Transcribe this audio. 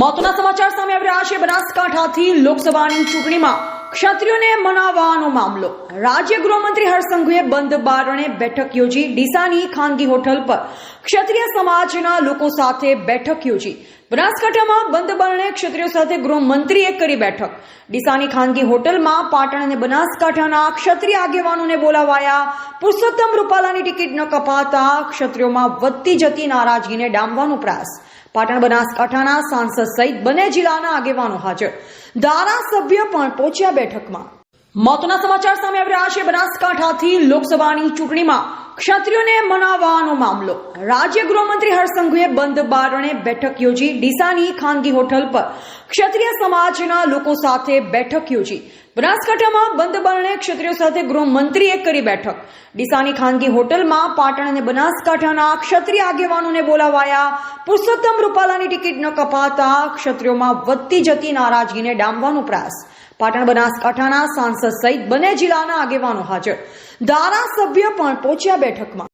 મહત્વના સમાચાર સામે આવી રહ્યા છે। બનાસકાંઠાથી લોકસભાની ચૂંટણીમાં ક્ષત્રિયોને મનાવવાનો મામલો। રાજ્ય ગૃહમંત્રી હર્ષ સંઘવીએ બંધ બારણે બેઠક યોજી। ડીસાની ખાનગી હોટલ પર ક્ષત્રિય સમાજના લોકો સાથે બેઠક યોજી। બનાસકાંઠામાં બંધ બારણે ક્ષત્રિયો સાથે ગૃહમંત્રીએ કરી બેઠક। ડીસાની ખાનગી હોટલમાં પાટણ અને બનાસકાંઠાના ક્ષત્રિય આગેવાનોને બોલાવાયા। પુરુષોત્તમ રૂપાલાની ટિકિટ ન કપાતા ક્ષત્રિયોમાં વધતી જતી નારાજગીને ડામવાનો પ્રયાસ। પાટણ બનાસકાંઠાના સાંસદ સહિત બંને જિલ્લાના આગેવાનો હાજર। ધારાસભ્ય પણ પહોંચ્યા બેઠકમાં। મહત્વના સમાચાર સામે આવી રહ્યા છે। બનાસકાંઠાથી લોકસભાની ચૂંટણીમાં ક્ષત્રિયોને મનાવવાનો મામલો। રાજ્ય ગૃહમંત્રી હર્ષ સંઘવીએ બંધ બારણે બેઠક યોજી। ડીસાની ખાનગી હોટલ પર ક્ષત્રિય સમાજના લોકો સાથે બેઠક યોજી। બનાસકાંઠામાં બંધ બારણે ક્ષત્રિયો સાથે ગૃહમંત્રીએ કરી બેઠક। ડીસાની ખાનગી હોટલમાં પાટણ અને બનાસકાંઠાના ક્ષત્રિય આગેવાનોને બોલાવાયા। પુરુષોત્તમ રૂપાલાની ટિકિટ ન કપાતા ક્ષત્રિયોમાં વધતી જતી નારાજગીને ડામવાનો પ્રયાસ। પાટણ બનાસકાંઠાના સાંસદ સહિત બંને જિલ્લાના આગેવાનો હાજર। ધારાસભ્ય પણ પહોંચ્યા બેઠકમાં।